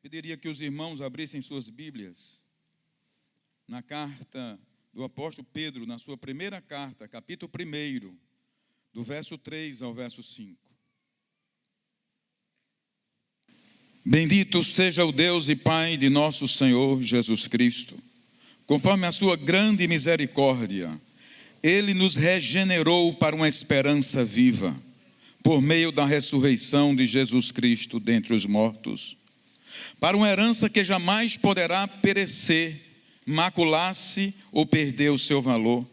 pediria que os irmãos abrissem suas Bíblias na carta do apóstolo Pedro, na sua primeira carta, capítulo 1, do verso 3 ao verso 5. Bendito seja o Deus e Pai de nosso Senhor Jesus Cristo. Conforme a sua grande misericórdia, Ele nos regenerou para uma esperança viva, por meio da ressurreição de Jesus Cristo dentre os mortos, para uma herança que jamais poderá perecer, macular-se ou perder o seu valor.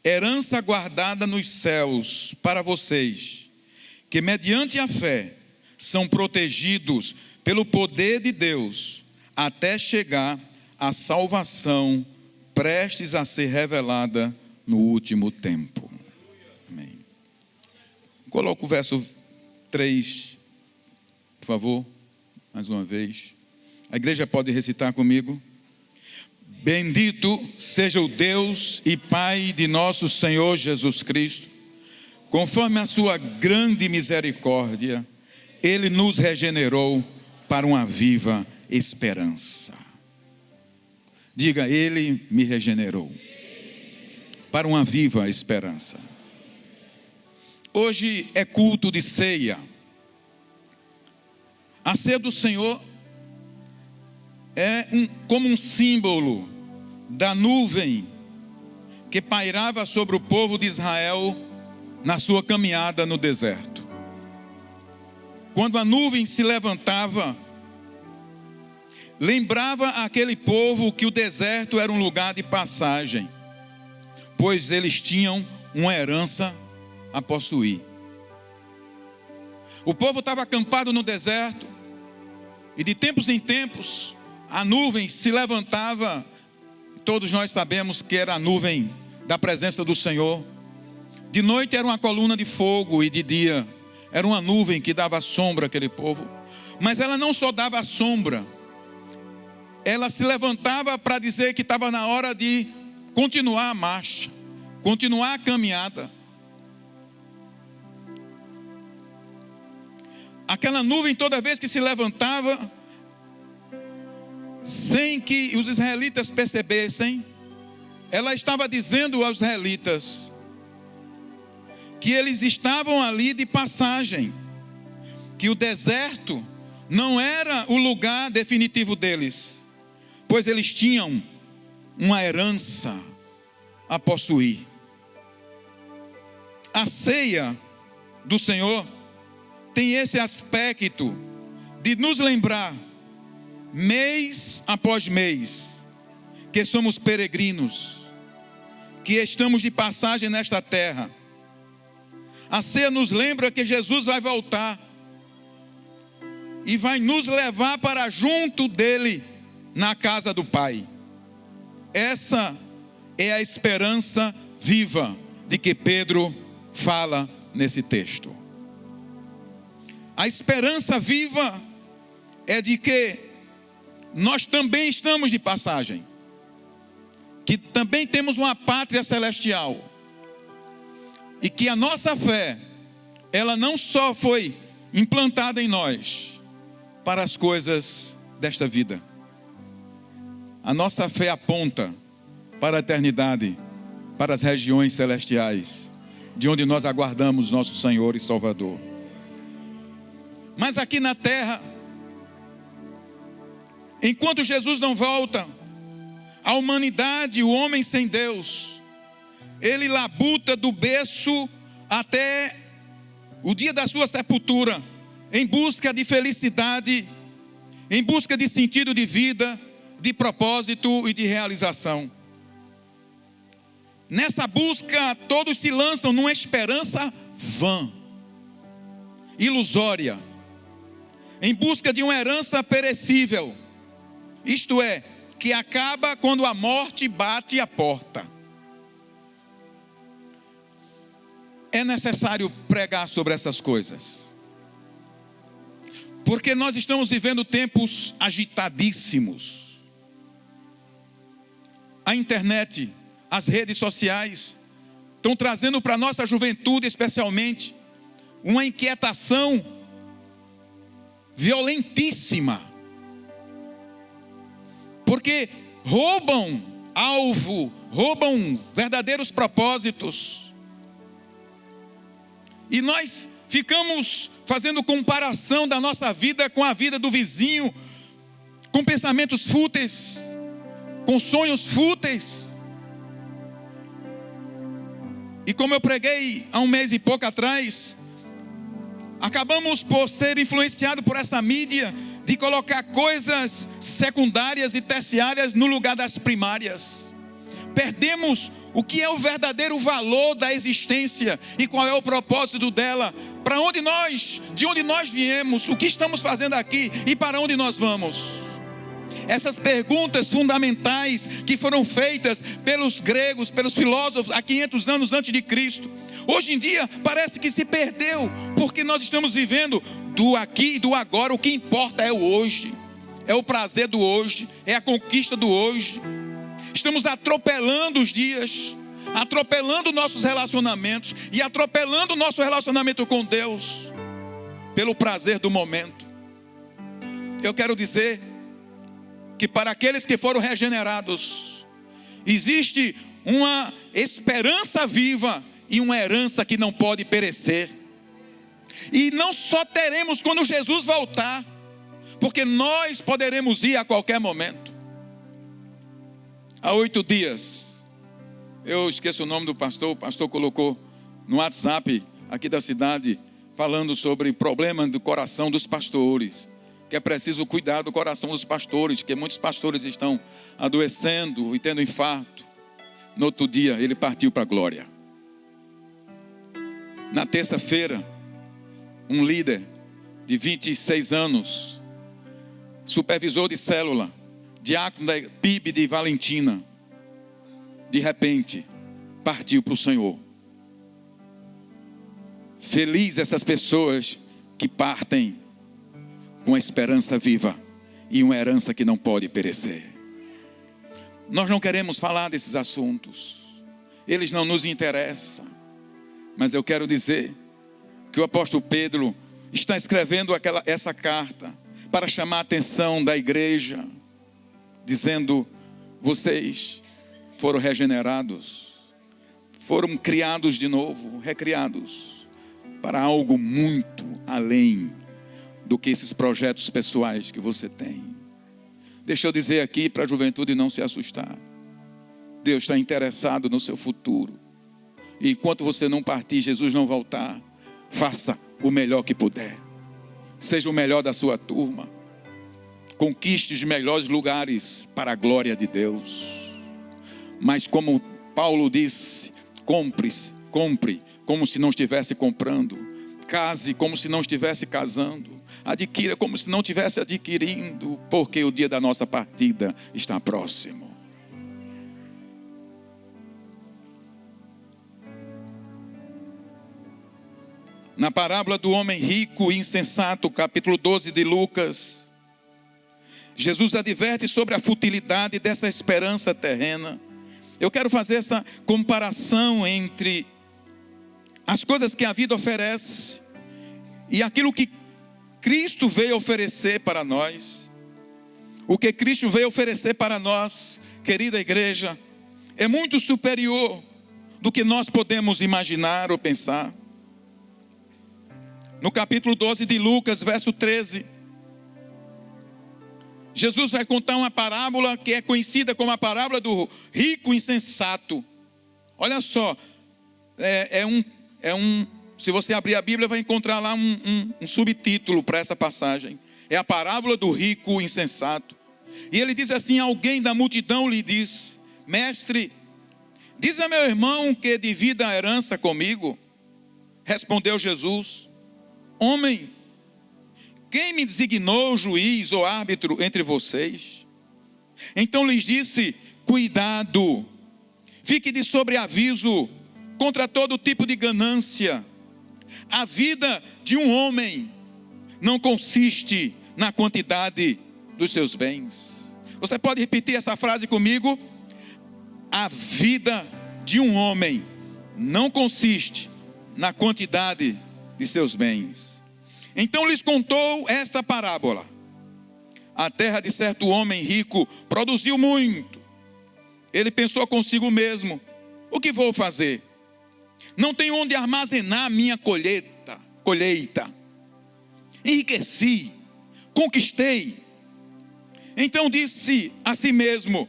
Herança guardada nos céus para vocês, que mediante a fé são protegidos pelo poder de Deus, até chegar à salvação prestes a ser revelada no último tempo. Amém. Coloca o verso 3, por favor, mais uma vez. A igreja pode recitar comigo? Bendito seja o Deus e Pai de nosso Senhor Jesus Cristo. Conforme a sua grande misericórdia, Ele nos regenerou para uma viva esperança. Diga, Ele me regenerou para uma viva esperança. Hoje é culto de ceia. A ceia do Senhor é como um símbolo da nuvem que pairava sobre o povo de Israel na sua caminhada no deserto. Quando a nuvem se levantava, lembrava aquele povo que o deserto era um lugar de passagem, pois eles tinham uma herança a possuir. O povo estava acampado no deserto, e de tempos em tempos, a nuvem se levantava. Todos nós sabemos que era a nuvem da presença do Senhor. De noite era uma coluna de fogo, e de dia era uma nuvem que dava sombra àquele povo. Mas ela não só dava sombra, ela se levantava para dizer que estava na hora de continuar a marcha, continuar a caminhada. Aquela nuvem, toda vez que se levantava, sem que os israelitas percebessem, ela estava dizendo aos israelitas que eles estavam ali de passagem, que o deserto não era o lugar definitivo deles, pois eles tinham uma herança a possuir. A ceia do Senhor tem esse aspecto de nos lembrar, mês após mês, que somos peregrinos, que estamos de passagem nesta terra. A ceia nos lembra que Jesus vai voltar e vai nos levar para junto dele na casa do Pai. Essa é a esperança viva de que Pedro fala nesse texto. A esperança viva é de que nós também estamos de passagem, que também temos uma pátria celestial, e que a nossa fé, ela não só foi implantada em nós para as coisas desta vida. A nossa fé aponta para a eternidade, para as regiões celestiais, de onde nós aguardamos nosso Senhor e Salvador. Mas aqui na terra, enquanto Jesus não volta, a humanidade, o homem sem Deus, ele labuta do berço até o dia da sua sepultura, em busca de felicidade, em busca de sentido de vida, de propósito e de realização. Nessa busca, todos se lançam numa esperança vã, ilusória, em busca de uma herança perecível, isto é, que acaba quando a morte bate a porta. É necessário pregar sobre essas coisas, porque nós estamos vivendo tempos agitadíssimos. A internet, as redes sociais estão trazendo para a nossa juventude, especialmente, uma inquietação violentíssima porque roubam alvo, roubam verdadeiros propósitos. E nós ficamos fazendo comparação da nossa vida com a vida do vizinho, com pensamentos fúteis, com sonhos fúteis. E como eu preguei há um mês e pouco atrás, acabamos por ser influenciados por essa mídia de colocar coisas secundárias e terciárias no lugar das primárias. Perdemos o que é o verdadeiro valor da existência e qual é o propósito dela, de onde nós viemos, o que estamos fazendo aqui e para onde nós vamos. Essas perguntas fundamentais que foram feitas pelos gregos, pelos filósofos há 500 anos antes de Cristo, hoje em dia parece que se perdeu, porque nós estamos vivendo do aqui e do agora. O que importa é o hoje, é o prazer do hoje, é a conquista do hoje. Estamos atropelando os dias, atropelando nossos relacionamentos e atropelando o nosso relacionamento com Deus pelo prazer do momento. Eu quero dizer que para aqueles que foram regenerados, existe uma esperança viva e uma herança que não pode perecer. E não só teremos quando Jesus voltar, porque nós poderemos ir a qualquer momento. Há 8 dias, eu esqueço o nome do pastor, o pastor colocou no WhatsApp aqui da cidade, falando sobre problema do coração dos pastores, que é preciso cuidar do coração dos pastores, que muitos pastores estão adoecendo e tendo infarto. No outro dia, ele partiu para a glória. Na terça-feira, um líder de 26 anos, supervisor de célula, diácono da PIB de Valentina, de repente, partiu para o Senhor. Feliz essas pessoas que partem com a esperança viva e uma herança que não pode perecer. Nós não queremos falar desses assuntos, eles não nos interessam, mas eu quero dizer que o apóstolo Pedro está escrevendo essa carta para chamar a atenção da igreja, dizendo: vocês foram regenerados, foram criados de novo, recriados para algo muito além do que esses projetos pessoais que você tem. Deixa eu dizer aqui para a juventude não se assustar. Deus está interessado no seu futuro. E enquanto você não partir, Jesus não voltar, faça o melhor que puder. Seja o melhor da sua turma. Conquiste os melhores lugares para a glória de Deus. Mas como Paulo disse, compre como se não estivesse comprando. Case como se não estivesse casando. Adquira como se não estivesse adquirindo, porque o dia da nossa partida está próximo. Na parábola do homem rico e insensato, capítulo 12 de Lucas, Jesus adverte sobre a futilidade dessa esperança terrena. Eu quero fazer essa comparação entre as coisas que a vida oferece e aquilo que Cristo veio oferecer para nós. O que Cristo veio oferecer para nós, querida igreja, é muito superior do que nós podemos imaginar ou pensar. No capítulo 12 de Lucas, verso 13, Jesus vai contar uma parábola que é conhecida como a parábola do rico insensato. Olha só, se você abrir a Bíblia, vai encontrar lá um subtítulo para essa passagem. É a parábola do rico insensato. E ele diz assim: alguém da multidão lhe disse: mestre, diz a meu irmão que divida a herança comigo. Respondeu Jesus: homem, quem me designou juiz ou árbitro entre vocês? Então lhes disse: cuidado, fique de sobreaviso contra todo tipo de ganância. A vida de um homem não consiste na quantidade dos seus bens. Você pode repetir essa frase comigo? A vida de um homem não consiste na quantidade de seus bens. Então lhes contou esta parábola: a terra de certo homem rico produziu muito. Ele pensou consigo mesmo: o que vou fazer? Não tenho onde armazenar a minha colheita. Enriqueci, conquistei. Então disse a si mesmo: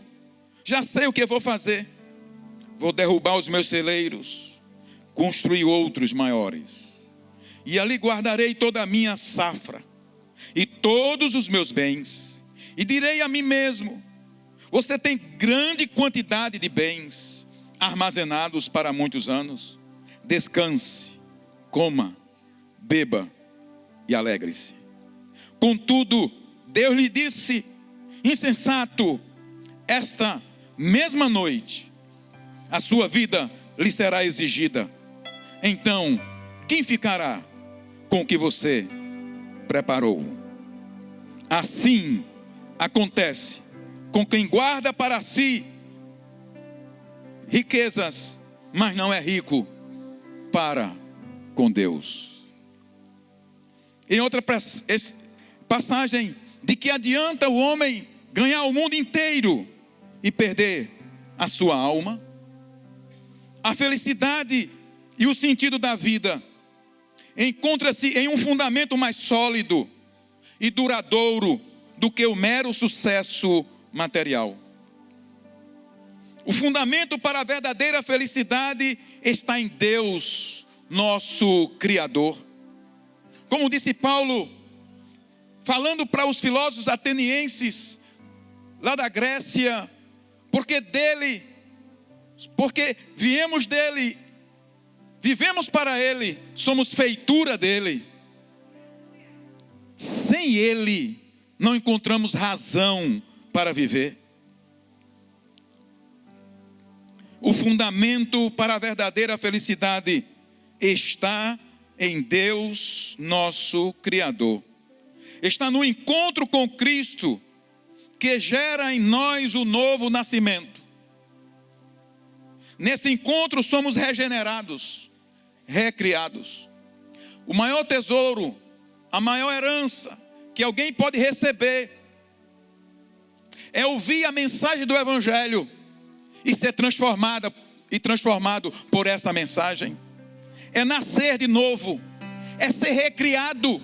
já sei o que vou fazer. Vou derrubar os meus celeiros, construir outros maiores, e ali guardarei toda a minha safra e todos os meus bens. E direi a mim mesmo: você tem grande quantidade de bens armazenados para muitos anos. Descanse, coma, beba e alegre-se. Contudo, Deus lhe disse: insensato, esta mesma noite a sua vida lhe será exigida. Então, quem ficará com o que você preparou? Assim acontece com quem guarda para si riquezas, mas não é rico para com Deus. Em outra passagem, de que adianta o homem ganhar o mundo inteiro e perder a sua alma? A felicidade e o sentido da vida encontra-se em um fundamento mais sólido e duradouro do que o mero sucesso material. O fundamento para a verdadeira felicidade está em Deus, nosso Criador. Como disse Paulo, falando para os filósofos atenienses lá da Grécia: porque viemos dele, vivemos para ele, somos feitura dele. Sem ele não encontramos razão para viver. O fundamento para a verdadeira felicidade está em Deus, nosso Criador. Está no encontro com Cristo, que gera em nós o novo nascimento. Nesse encontro somos regenerados, recriados. O maior tesouro, a maior herança que alguém pode receber é ouvir a mensagem do Evangelho e ser transformado por essa mensagem. É nascer de novo, é ser recriado,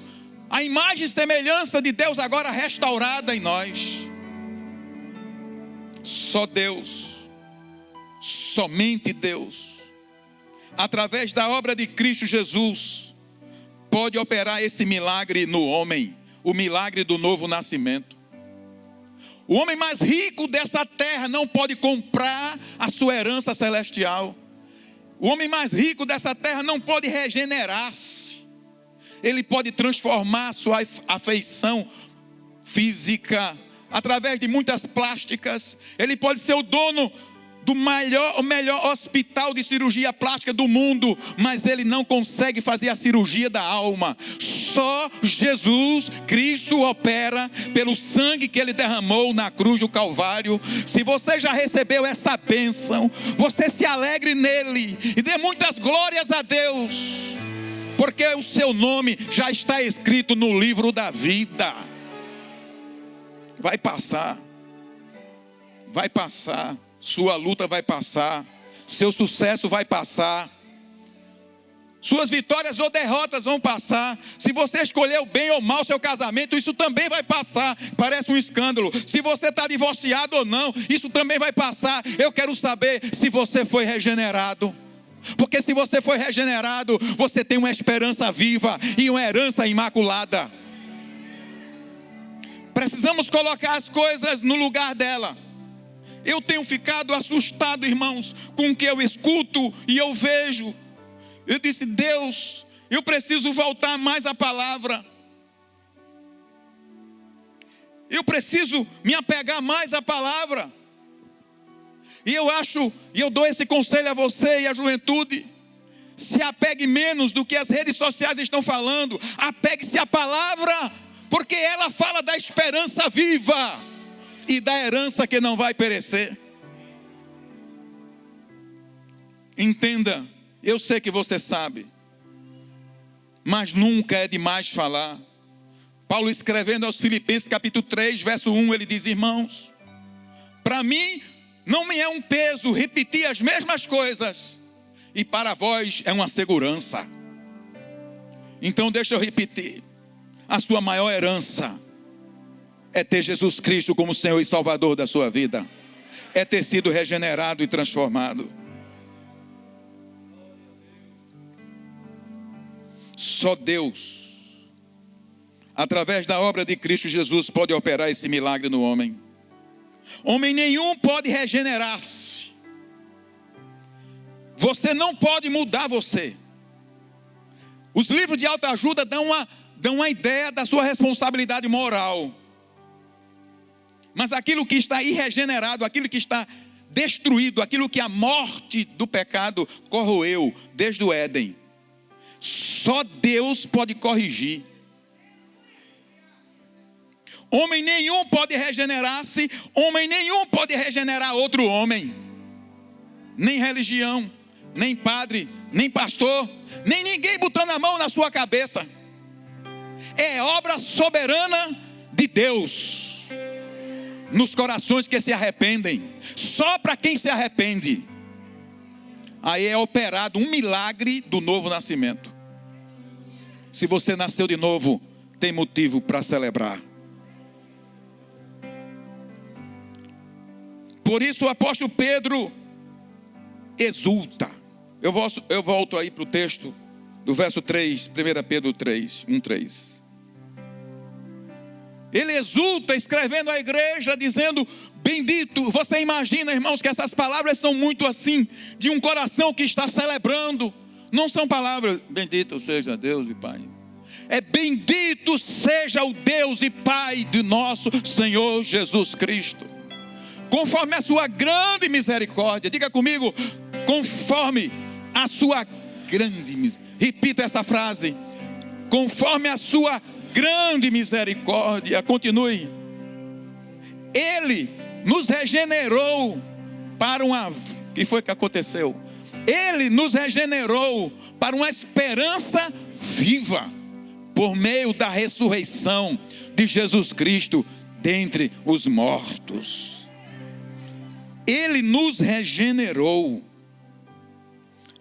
a imagem e semelhança de Deus agora restaurada em nós. Só Deus, somente Deus, através da obra de Cristo Jesus, pode operar esse milagre no homem, o milagre do novo nascimento. O homem mais rico dessa terra não pode comprar a sua herança celestial. O homem mais rico dessa terra não pode regenerar-se. Ele pode transformar a sua afeição física através de muitas plásticas. Ele pode ser o dono do melhor hospital de cirurgia plástica do mundo, mas ele não consegue fazer a cirurgia da alma. Só Jesus Cristo opera pelo sangue que ele derramou na cruz do Calvário. Se você já recebeu essa bênção, você se alegre nele e dê muitas glórias a Deus, porque o seu nome já está escrito no livro da vida. Vai passar, sua luta vai passar, seu sucesso vai passar, suas vitórias ou derrotas vão passar. Se você escolheu bem ou mal seu casamento, isso também vai passar. Parece um escândalo. Se você está divorciado ou não, isso também vai passar. Eu quero saber se você foi regenerado. Porque se você foi regenerado, você tem uma esperança viva e uma herança imaculada. Precisamos colocar as coisas no lugar dela. Eu tenho ficado assustado, irmãos, com o que eu escuto e eu vejo. Eu disse: Deus, eu preciso voltar mais à palavra. Eu preciso me apegar mais à palavra. E eu dou esse conselho a você e à juventude: se apegue menos do que as redes sociais estão falando. Apegue-se à palavra, porque ela fala da esperança viva e da herança que não vai perecer. Entenda, eu sei que você sabe, mas nunca é demais falar. Paulo escrevendo aos Filipenses capítulo 3, verso 1, ele diz: irmãos, para mim não me é um peso repetir as mesmas coisas, e para vós é uma segurança. Então deixa eu repetir: a sua maior herança é ter Jesus Cristo como Senhor e Salvador da sua vida, é ter sido regenerado e transformado. Só Deus, através da obra de Cristo Jesus, pode operar esse milagre no homem. Homem nenhum pode regenerar-se. Você não pode mudar você. Os livros de autoajuda dão uma ideia da sua responsabilidade moral. Mas aquilo que está irregenerado, aquilo que está destruído, aquilo que a morte do pecado corroeu desde o Éden, só Deus pode corrigir. Homem nenhum pode regenerar-se, homem nenhum pode regenerar outro homem. Nem religião, nem padre, nem pastor, nem ninguém botando a mão na sua cabeça. É obra soberana de Deus nos corações que se arrependem. Só para quem se arrepende, aí é operado um milagre do novo nascimento. Se você nasceu de novo, tem motivo para celebrar. Por isso o apóstolo Pedro exulta. Eu volto aí para o texto do verso 3, 1 Pedro 3, 1:3. Ele exulta escrevendo à igreja, dizendo: bendito. Você imagina, irmãos, que essas palavras são muito assim, de um coração que está celebrando. Não são palavras, bendito seja Deus e Pai. É bendito seja o Deus e Pai de nosso Senhor Jesus Cristo, conforme a sua grande misericórdia. Diga comigo: conforme a sua grande misericórdia. Repita essa frase: conforme a sua grande misericórdia. Continue. Ele nos regenerou para uma... O que foi que aconteceu? Ele nos regenerou para uma esperança viva, por meio da ressurreição de Jesus Cristo dentre os mortos. Ele nos regenerou.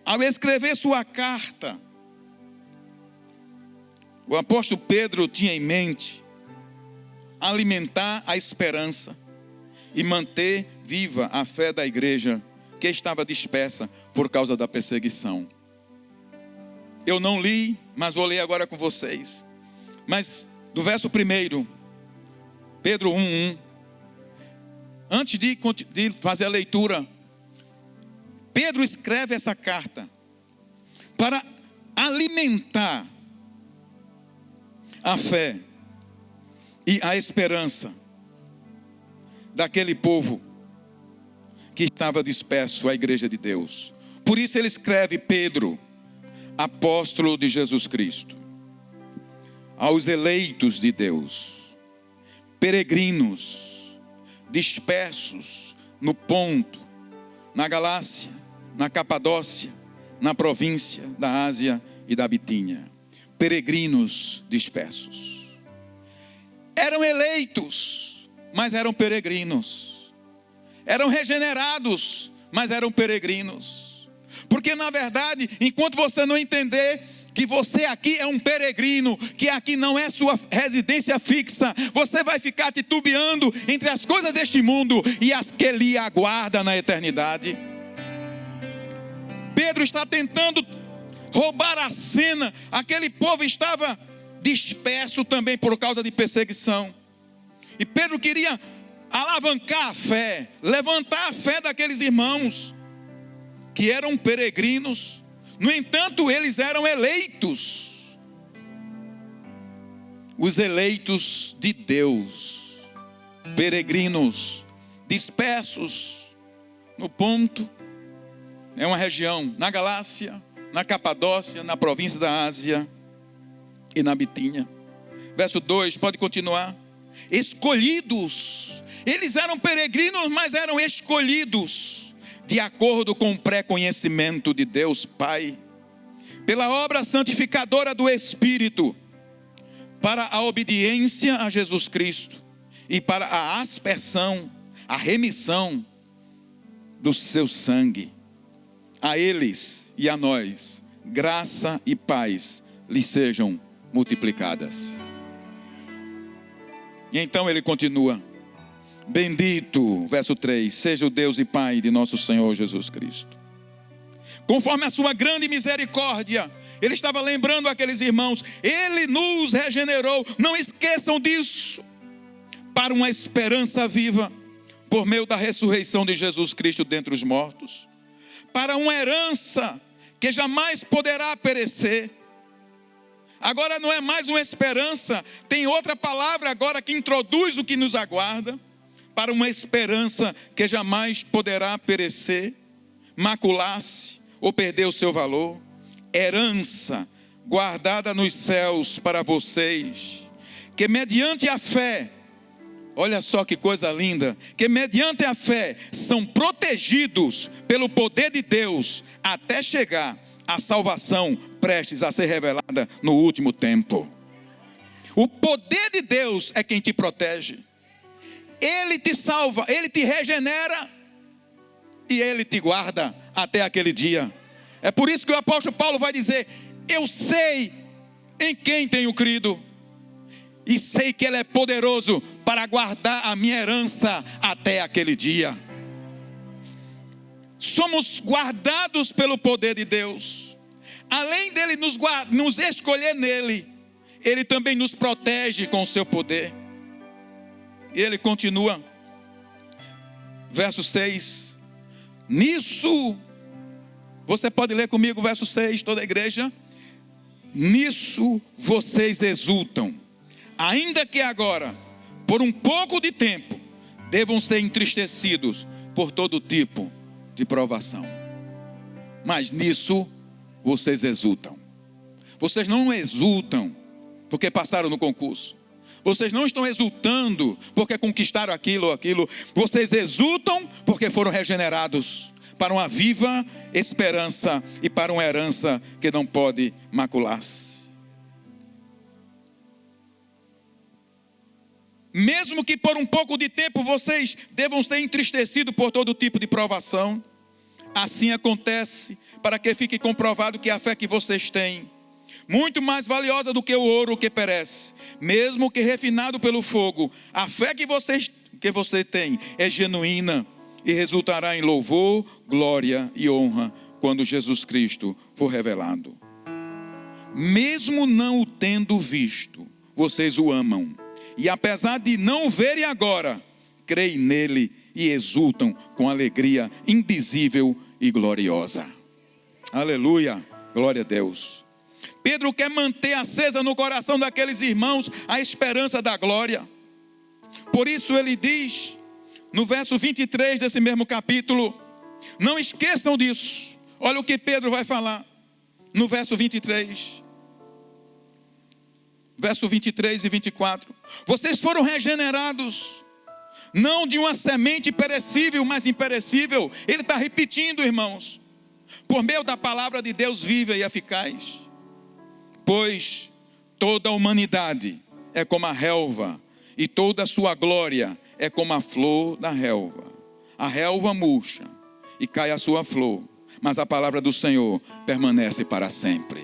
Ao escrever sua carta, o apóstolo Pedro tinha em mente alimentar a esperança e manter viva a fé da igreja que estava dispersa por causa da perseguição. Eu não li, mas vou ler agora com vocês. Mas do verso 1, Pedro 1:1. Antes de fazer a leitura, Pedro escreve essa carta para alimentar a fé e a esperança daquele povo que estava disperso, a igreja de Deus. Por isso ele escreve: Pedro, apóstolo de Jesus Cristo, aos eleitos de Deus, peregrinos, dispersos no Ponto, na Galácia, na Capadócia, na província da Ásia e da Bitínia. Peregrinos dispersos. Eram eleitos, mas eram peregrinos. Eram regenerados, mas eram peregrinos. Porque na verdade, enquanto você não entender que você aqui é um peregrino, que aqui não é sua residência fixa, você vai ficar titubeando entre as coisas deste mundo e as que lhe aguardam na eternidade. Pedro está tentando roubar a cena. Aquele povo estava disperso também por causa de perseguição. E Pedro queria alavancar a fé, levantar a fé daqueles irmãos que eram peregrinos. No entanto, eles eram eleitos. Os eleitos de Deus. Peregrinos, dispersos no Ponto. É uma região na Galácia, na Capadócia, na província da Ásia e na Bitínia. Verso 2, pode continuar. Escolhidos. Eles eram peregrinos, mas eram escolhidos de acordo com o pré-conhecimento de Deus Pai, pela obra santificadora do Espírito, para a obediência a Jesus Cristo e para a aspersão, a remissão do seu sangue. A eles e a nós, graça e paz lhes sejam multiplicadas. E então ele continua: bendito, verso 3, seja o Deus e Pai de nosso Senhor Jesus Cristo. Conforme a sua grande misericórdia, ele estava lembrando aqueles irmãos, ele nos regenerou, não esqueçam disso, para uma esperança viva, por meio da ressurreição de Jesus Cristo dentre os mortos, para uma herança que jamais poderá perecer. Agora não é mais uma esperança, tem outra palavra agora que introduz o que nos aguarda, para uma esperança que jamais poderá perecer, macular-se ou perder o seu valor. Herança guardada nos céus para vocês, que mediante a fé, olha só que coisa linda, que mediante a fé são protegidos pelo poder de Deus até chegar à salvação prestes a ser revelada no último tempo. O poder de Deus é quem te protege. Ele te salva, Ele te regenera e Ele te guarda até aquele dia. É por isso que o apóstolo Paulo vai dizer: eu sei em quem tenho crido e sei que Ele é poderoso para guardar a minha herança até aquele dia. Somos guardados pelo poder de Deus. Além dele nos escolher nele, Ele também nos protege com o seu poder. E ele continua, verso 6, nisso, você pode ler comigo o verso 6, toda a igreja? Nisso vocês exultam, ainda que agora, por um pouco de tempo, devam ser entristecidos por todo tipo de provação. Mas nisso vocês exultam. Vocês não exultam porque passaram no concurso. Vocês não estão exultando porque conquistaram aquilo ou aquilo. Vocês exultam porque foram regenerados para uma viva esperança e para uma herança que não pode macular-se. Mesmo que por um pouco de tempo vocês devam ser entristecidos por todo tipo de provação, assim acontece para que fique comprovado que a fé que vocês têm, muito mais valiosa do que o ouro que perece, mesmo que refinado pelo fogo, a fé que você tem é genuína e resultará em louvor, glória e honra quando Jesus Cristo for revelado. Mesmo não o tendo visto, vocês o amam, e apesar de não o verem agora, creem nele e exultam com alegria indizível e gloriosa. Aleluia, glória a Deus. Pedro quer manter acesa no coração daqueles irmãos a esperança da glória. Por isso ele diz, no verso 23 desse mesmo capítulo, não esqueçam disso. Olha o que Pedro vai falar no verso 23. Verso 23 e 24. Vocês foram regenerados, não de uma semente perecível, mas imperecível. Ele está repetindo, irmãos, por meio da palavra de Deus viva e eficaz. Pois toda a humanidade é como a relva, e toda a sua glória é como a flor da relva. A relva murcha e cai a sua flor, mas a palavra do Senhor permanece para sempre.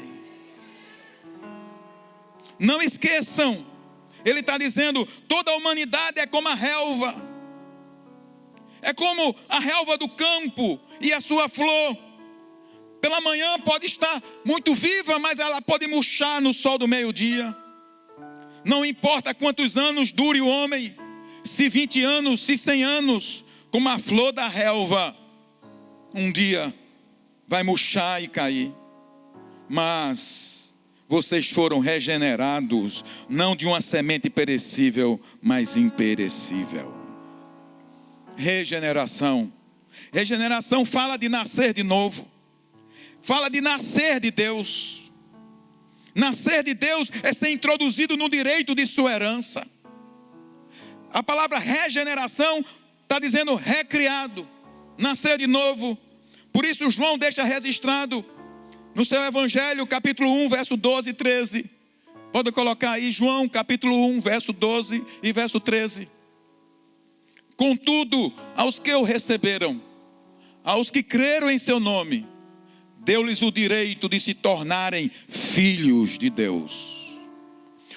Não esqueçam, ele está dizendo, toda a humanidade é como a relva. É como a relva do campo e a sua flor. Pela manhã pode estar muito viva, mas ela pode murchar no sol do meio-dia. Não importa quantos anos dure o homem, se 20 anos, se 100 anos, como a flor da relva, um dia vai murchar e cair. Mas vocês foram regenerados, não de uma semente perecível, mas imperecível. Regeneração. Regeneração fala de nascer de novo. Fala de nascer de Deus. Nascer de Deus é ser introduzido no direito de sua herança. A palavra regeneração está dizendo recriado, nascer de novo. Por isso João deixa registrado no seu evangelho, capítulo 1, verso 12 e 13. Pode colocar aí João capítulo 1, verso 12 e verso 13. Contudo, aos que o receberam, aos que creram em seu nome, deu-lhes o direito de se tornarem filhos de Deus,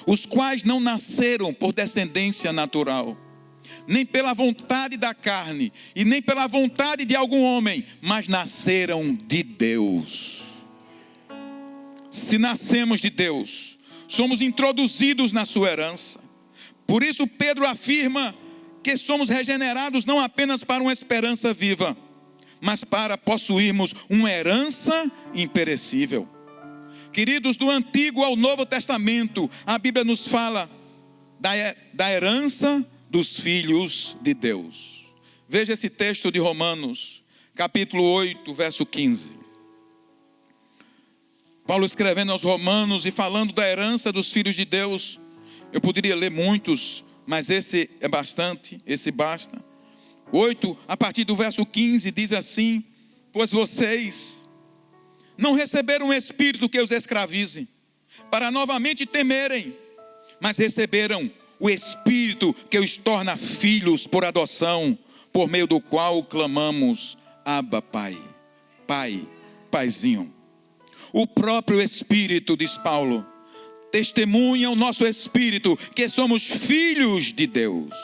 os quais não nasceram por descendência natural, nem pela vontade da carne, e nem pela vontade de algum homem, mas nasceram de Deus. Se nascemos de Deus, somos introduzidos na sua herança. Por isso Pedro afirma que somos regenerados não apenas para uma esperança viva, mas para possuirmos uma herança imperecível. Queridos, do Antigo ao Novo Testamento, a Bíblia nos fala da herança dos filhos de Deus. Veja esse texto de Romanos, capítulo 8, verso 15. Paulo escrevendo aos Romanos e falando da herança dos filhos de Deus. Eu poderia ler muitos, mas esse é bastante, esse basta. 8, a partir do verso 15, diz assim: pois vocês não receberam um espírito que os escravize, para novamente temerem, mas receberam o Espírito que os torna filhos por adoção, por meio do qual clamamos, Abba, Pai, Pai, Paizinho. O próprio Espírito, diz Paulo, testemunha o nosso espírito que somos filhos de Deus.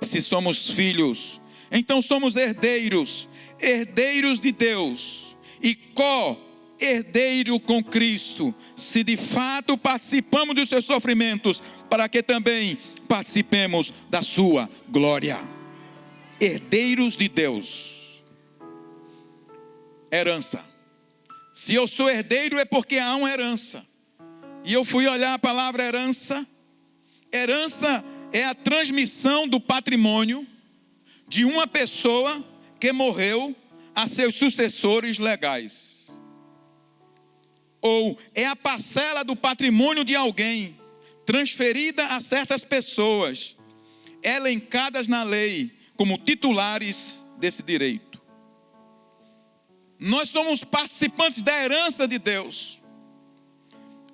Se somos filhos, então somos herdeiros, herdeiros de Deus e co-herdeiro com Cristo, se de fato participamos dos seus sofrimentos, para que também participemos da sua glória. Herdeiros de Deus. Herança. Se eu sou herdeiro é porque há uma herança. E eu fui olhar a palavra herança. Herança é a transmissão do patrimônio de uma pessoa que morreu a seus sucessores legais. Ou é a parcela do patrimônio de alguém transferida a certas pessoas, elencadas na lei como titulares desse direito. Nós somos participantes da herança de Deus.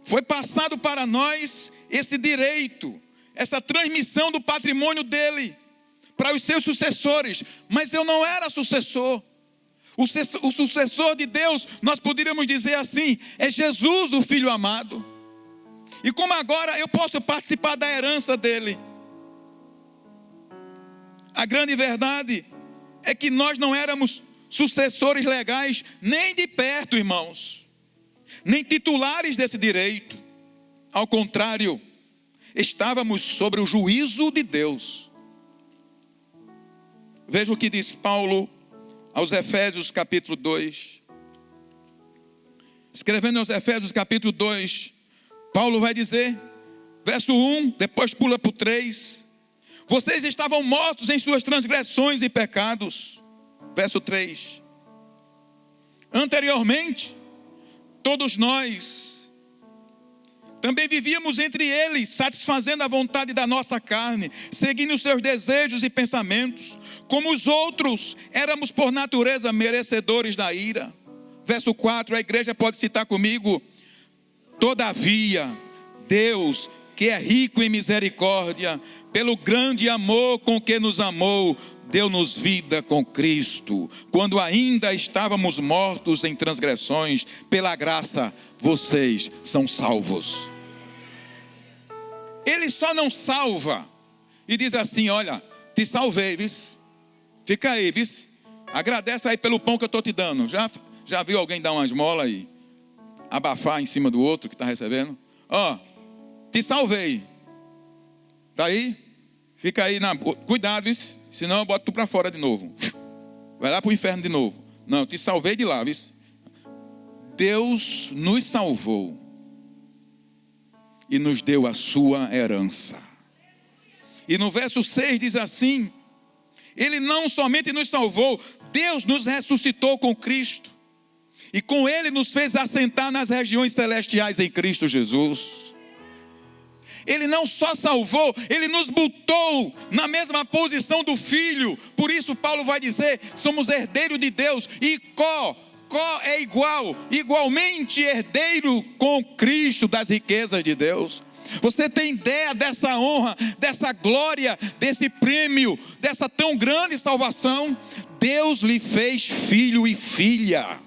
Foi passado para nós esse direito, essa transmissão do patrimônio dele para os seus sucessores. Mas eu não era sucessor. O sucessor de Deus, nós poderíamos dizer assim, é Jesus, o Filho amado. E como agora eu posso participar da herança dele? A grande verdade é que nós não éramos sucessores legais nem de perto, irmãos, nem titulares desse direito. Ao contrário, estávamos sobre o juízo de Deus. Veja o que diz Paulo aos Efésios capítulo 2. Escrevendo aos Efésios capítulo 2, Paulo vai dizer, verso 1, depois pula para o 3. Vocês estavam mortos em suas transgressões e pecados. Verso 3. Anteriormente, todos nós também vivíamos entre eles, satisfazendo a vontade da nossa carne, seguindo os seus desejos e pensamentos. Como os outros, éramos por natureza merecedores da ira. Verso 4, a igreja pode citar comigo. Todavia, Deus, que é rico em misericórdia, pelo grande amor com que nos amou, deu-nos vida com Cristo, quando ainda estávamos mortos em transgressões. Pela graça, vocês são salvos. Ele só não salva e diz assim: olha, te salvei, vis. Fica aí, vis. Agradece aí pelo pão que eu estou te dando. Já viu alguém dar uma esmola e abafar em cima do outro que está recebendo? Ó, te salvei. Tá aí? Fica aí, cuidado, vis. Senão eu boto tu para fora de novo. Vai lá para o inferno de novo. Não, eu te salvei de lá, viu? Deus nos salvou e nos deu a sua herança. E no verso 6 diz assim: Ele não somente nos salvou, Deus nos ressuscitou com Cristo. E com Ele nos fez assentar nas regiões celestiais em Cristo Jesus. Ele não só salvou, Ele nos botou na mesma posição do Filho. Por isso Paulo vai dizer, somos herdeiros de Deus. E co é igualmente herdeiro com Cristo das riquezas de Deus. Você tem ideia dessa honra, dessa glória, desse prêmio, dessa tão grande salvação? Deus lhe fez filho e filha.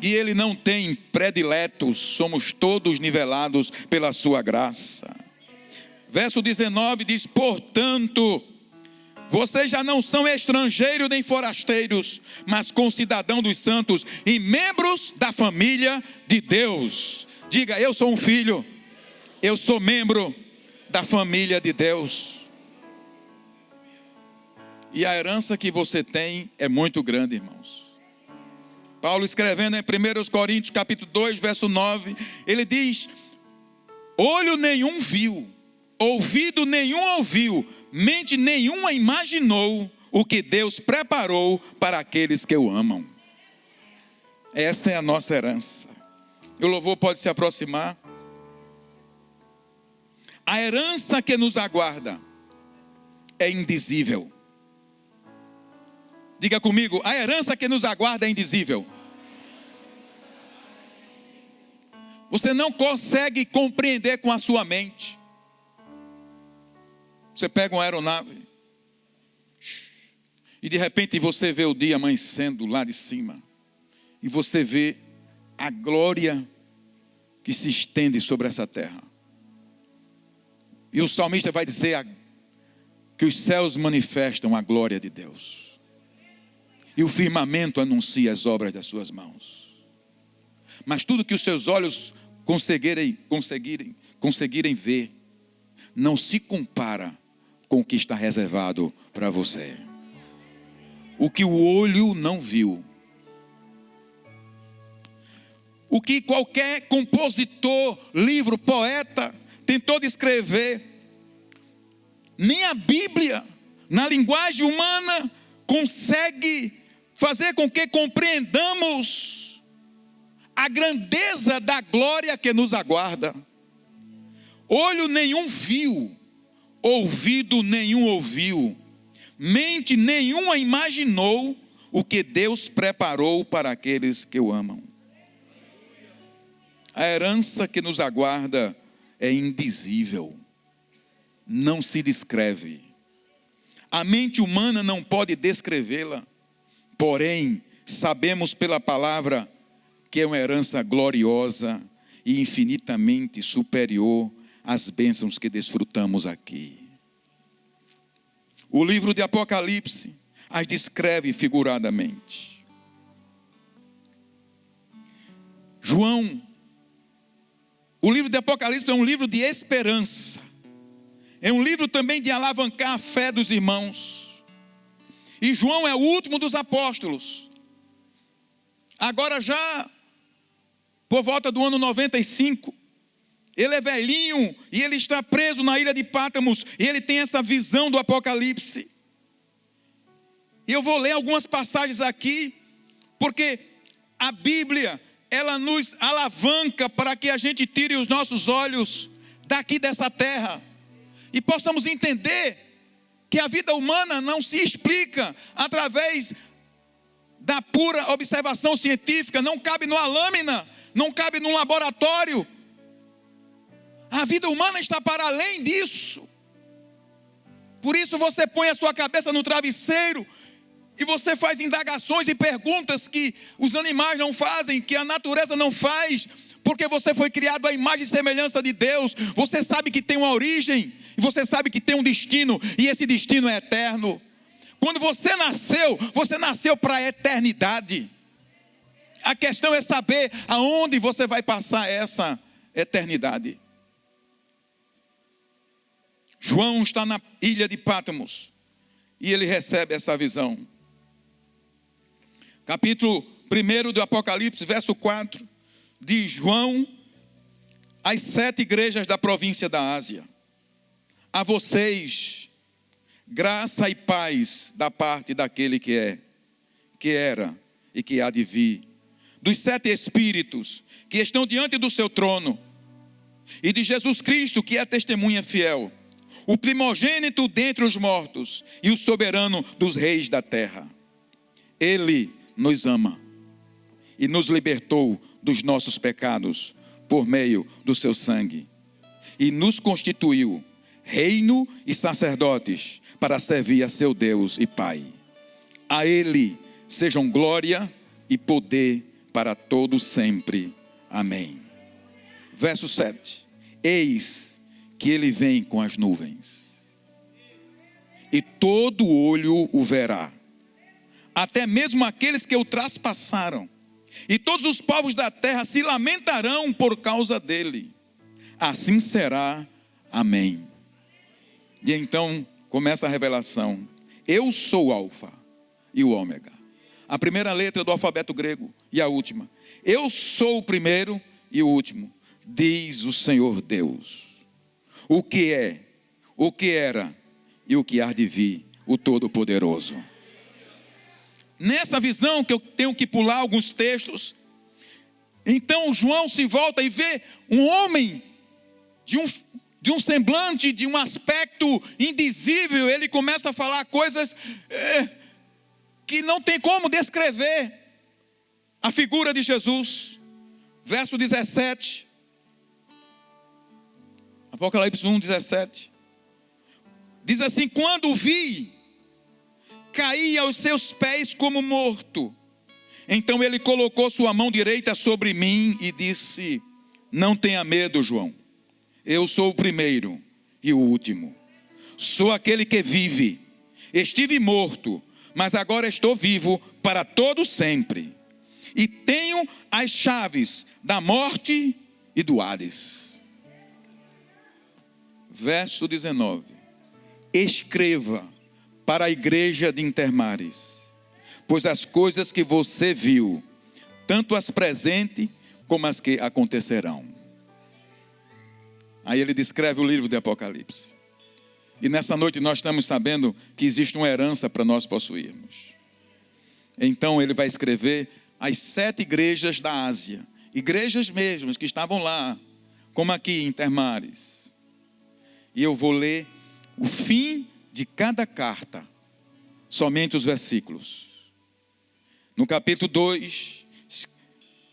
E Ele não tem prediletos, somos todos nivelados pela sua graça. Verso 19 diz: portanto, vocês já não são estrangeiros nem forasteiros, mas concidadãos dos santos e membros da família de Deus. Diga: eu sou um filho, eu sou membro da família de Deus. E a herança que você tem é muito grande, irmãos. Paulo, escrevendo em 1 Coríntios capítulo 2, verso 9, ele diz: olho nenhum viu, ouvido nenhum ouviu, mente nenhuma imaginou o que Deus preparou para aqueles que o amam. Essa é a nossa herança. O louvor pode se aproximar. A herança que nos aguarda é indizível. Diga comigo: a herança que nos aguarda é indizível. Você não consegue compreender com a sua mente. Você pega uma aeronave e de repente você vê o dia amanhecendo lá de cima. E você vê a glória que se estende sobre essa terra. E o salmista vai dizer que os céus manifestam a glória de Deus. E o firmamento anuncia as obras das suas mãos. Mas tudo que os seus olhos conseguirem ver, não se compara com o que está reservado para você. O que o olho não viu. O que qualquer compositor, livro, poeta tentou descrever. Nem a Bíblia, na linguagem humana, consegue fazer com que compreendamos a grandeza da glória que nos aguarda. Olho nenhum viu, ouvido nenhum ouviu, mente nenhuma imaginou o que Deus preparou para aqueles que o amam. A herança que nos aguarda é indizível, não se descreve. A mente humana não pode descrevê-la. Porém, sabemos pela palavra que é uma herança gloriosa e infinitamente superior às bênçãos que desfrutamos aqui. O livro de Apocalipse as descreve figuradamente. O livro de Apocalipse é um livro de esperança. É um livro também de alavancar a fé dos irmãos. E João é o último dos apóstolos. Agora já, por volta do ano 95, ele é velhinho e ele está preso na ilha de Pátmos. E ele tem essa visão do Apocalipse. E eu vou ler algumas passagens aqui, porque a Bíblia, ela nos alavanca para que a gente tire os nossos olhos daqui dessa terra. E possamos entender que a vida humana não se explica através da pura observação científica, não cabe numa lâmina, não cabe num laboratório. A vida humana está para além disso. Por isso você põe a sua cabeça no travesseiro e você faz indagações e perguntas que os animais não fazem, que a natureza não faz, porque você foi criado à imagem e semelhança de Deus. Você sabe que tem uma origem, e você sabe que tem um destino, e esse destino é eterno. Quando você nasceu para a eternidade. A questão é saber aonde você vai passar essa eternidade. João está na ilha de Pátmos e ele recebe essa visão. Capítulo 1 do Apocalipse, verso 4, diz: João, às 7 igrejas da província da Ásia, a vocês, graça e paz da parte daquele que é, que era e que há de vir, dos 7 Espíritos que estão diante do seu trono, e de Jesus Cristo, que é testemunha fiel, o primogênito dentre os mortos e o soberano dos reis da terra. Ele nos ama e nos libertou dos nossos pecados por meio do seu sangue. e nos constituiu reino e sacerdotes para servir a seu Deus e Pai. A Ele sejam glória e poder para todos sempre. Amém. Verso 7. Eis que Ele vem com as nuvens, e todo olho o verá, até mesmo aqueles que o traspassaram, e todos os povos da terra se lamentarão por causa dele. Assim será. Amém. E então começa a revelação. Eu sou o Alfa e o Ômega. A primeira letra do alfabeto grego e a última. Eu sou o primeiro e o último, diz o Senhor Deus. O que é, o que era e o que há de vir, o Todo-Poderoso. Nessa visão que eu tenho que pular alguns textos, então João se volta e vê um homem de um semblante, de um aspecto indizível. Ele começa a falar coisas que não tem como descrever a figura de Jesus. Verso 17, Apocalipse 1, 17, diz assim: quando o vi, caí aos seus pés como morto. Então ele colocou sua mão direita sobre mim e disse: não tenha medo, João. Eu sou o primeiro e o último. Sou aquele que vive. Estive morto, mas agora estou vivo para todo sempre. E tenho as chaves da morte e do Hades. Verso 19. Escreva para a igreja de Intermares, pois as coisas que você viu, tanto as presentes como as que acontecerão. Aí ele descreve o livro de Apocalipse. E nessa noite nós estamos sabendo que existe uma herança para nós possuirmos. Então ele vai escrever as 7 igrejas da Ásia. Igrejas mesmas que estavam lá, como aqui em Intermares. E eu vou ler o fim de cada carta, somente os versículos. No capítulo 2,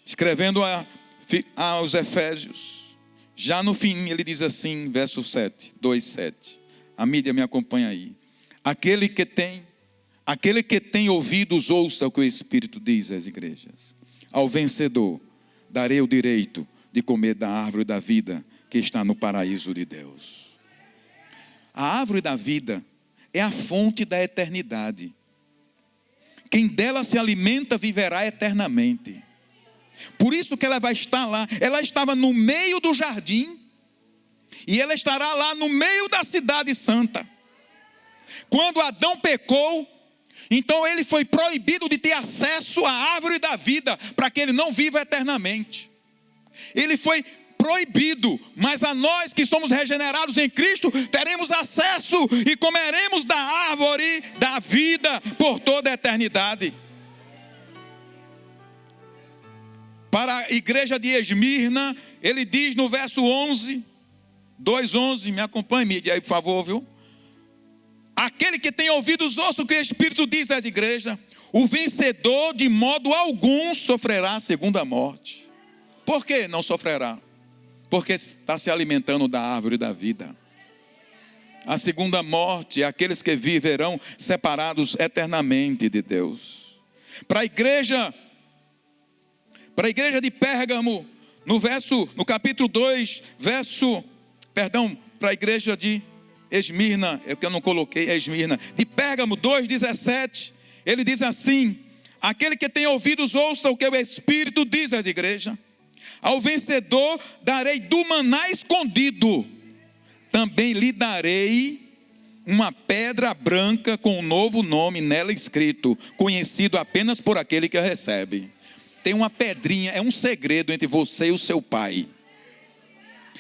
escrevendo aos Efésios, já no fim ele diz assim, verso 7, 2:7. A mídia me acompanha aí. Aquele que tem ouvidos, ouça o que o Espírito diz às igrejas. Ao vencedor darei o direito de comer da árvore da vida que está no paraíso de Deus. A árvore da vida é a fonte da eternidade. Quem dela se alimenta viverá eternamente. Por isso que ela vai estar lá. Ela estava no meio do jardim, e ela estará lá no meio da cidade santa. Quando Adão pecou, então ele foi proibido de ter acesso à árvore da vida, para que ele não viva eternamente. Ele foi proibido, mas a nós que somos regenerados em Cristo, teremos acesso e comeremos da árvore da vida por toda a eternidade. Para a igreja de Esmirna, ele diz no verso 11, 2:11, me acompanhe, mídia aí por favor, viu? Aquele que tem ouvidos, ouça o que o Espírito diz às igrejas. O vencedor de modo algum sofrerá a segunda morte. Por que não sofrerá? Porque está se alimentando da árvore da vida. A segunda morte é aqueles que viverão separados eternamente de Deus. Para a igreja de Pérgamo, no capítulo 2, para a igreja de Esmirna, é que eu não coloquei, Esmirna, de Pérgamo 2:17, ele diz assim: aquele que tem ouvidos, ouça o que o Espírito diz às igrejas. Ao vencedor darei do maná escondido, também lhe darei uma pedra branca com um novo nome nela escrito, conhecido apenas por aquele que a recebe. Tem uma pedrinha, é um segredo entre você e o seu pai.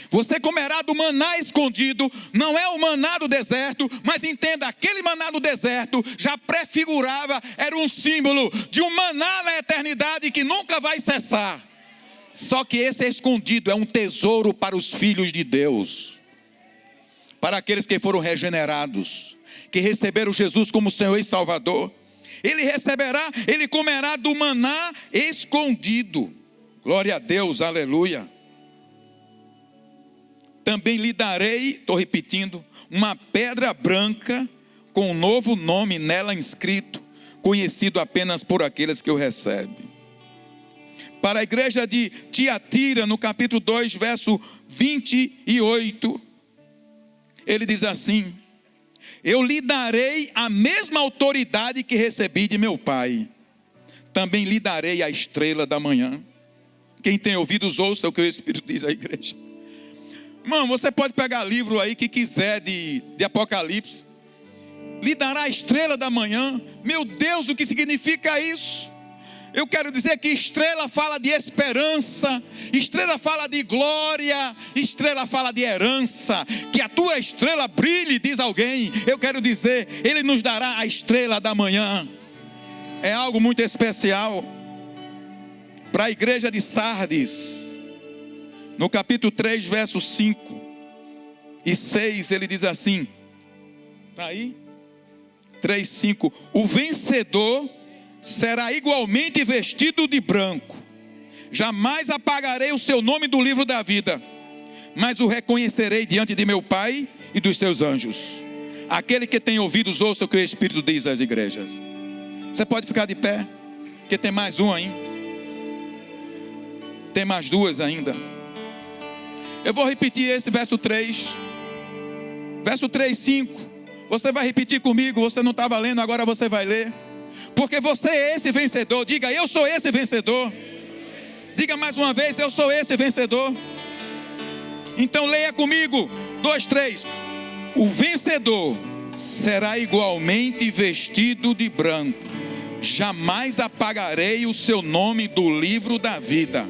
Você comerá do maná escondido, não é o maná do deserto, mas entenda, aquele maná do deserto já prefigurava, era um símbolo de um maná na eternidade que nunca vai cessar. Só que esse é escondido, é um tesouro para os filhos de Deus, para aqueles que foram regenerados, que receberam Jesus como Senhor e Salvador. Ele comerá do maná escondido. Glória a Deus, aleluia. também lhe darei, estou repetindo, uma pedra branca com um novo nome nela inscrito, conhecido apenas por aqueles que o recebem. Para a igreja de Tiatira, no capítulo 2, verso 28, ele diz assim: eu lhe darei a mesma autoridade que recebi de meu Pai. Também lhe darei a estrela da manhã. Quem tem ouvidos, ouça o que o Espírito diz à igreja. Irmão, você pode pegar livro aí que quiser de Apocalipse. Lhe dará a estrela da manhã. Meu Deus, o que significa isso? Eu quero dizer que estrela fala de esperança, estrela fala de glória, estrela fala de herança. Que a tua estrela brilhe, diz alguém. Eu quero dizer, Ele nos dará a estrela da manhã. É algo muito especial. Para a igreja de Sardes, no capítulo 3, versos 5 e 6, ele diz assim, está aí? 3, 5, o vencedor será igualmente vestido de branco. Jamais apagarei o seu nome do livro da vida, mas o reconhecerei diante de meu Pai e dos seus anjos. Aquele que tem ouvidos, ouça o que o Espírito diz às igrejas. Você pode ficar de pé, porque tem mais um aí. Tem mais duas ainda. Eu vou repetir esse verso 3. Verso 3, 5. Você vai repetir comigo, você não estava lendo, agora você vai ler. Porque você é esse vencedor. Diga, eu sou esse vencedor. Diga mais uma vez, eu sou esse vencedor. Então leia comigo. 2, 3. O vencedor será igualmente vestido de branco. Jamais apagarei o seu nome do livro da vida,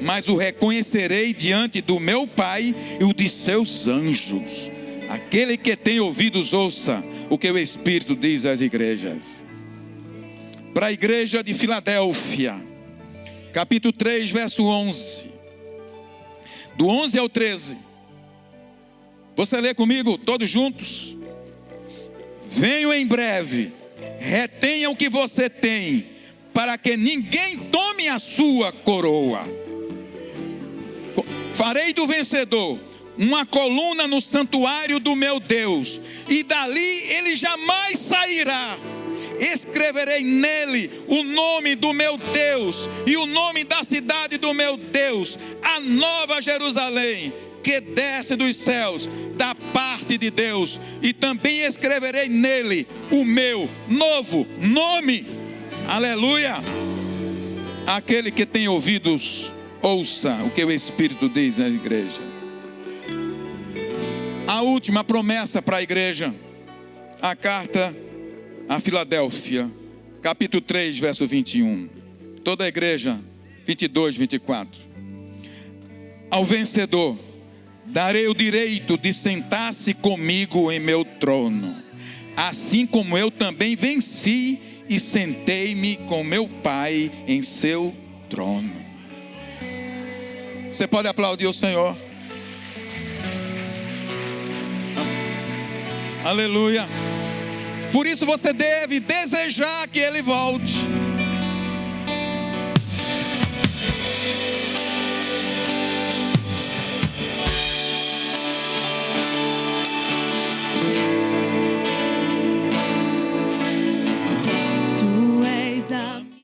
mas o reconhecerei diante do meu Pai e o de seus anjos. Aquele que tem ouvidos, ouça o que o Espírito diz às igrejas. Para a igreja de Filadélfia, capítulo 3, verso 11. Do 11 ao 13. Você lê comigo, todos juntos? Venho em breve, retenha o que você tem, para que ninguém tome a sua coroa. Farei do vencedor uma coluna no santuário do meu Deus, e dali ele jamais sairá. Escreverei nele o nome do meu Deus e o nome da cidade do meu Deus, a nova Jerusalém, que desce dos céus, da parte de Deus, e também escreverei nele o meu novo nome. Aleluia! Aquele que tem ouvidos, ouça o que o Espírito diz na igreja. A última promessa para a igreja, a carta a Filadélfia, capítulo 3, verso 21. Toda a igreja, 22, 24. Ao vencedor darei o direito de sentar-se comigo em meu trono, assim como eu também venci e sentei-me com meu Pai em seu trono. Você pode aplaudir o Senhor? Aleluia. Por isso você deve desejar que Ele volte.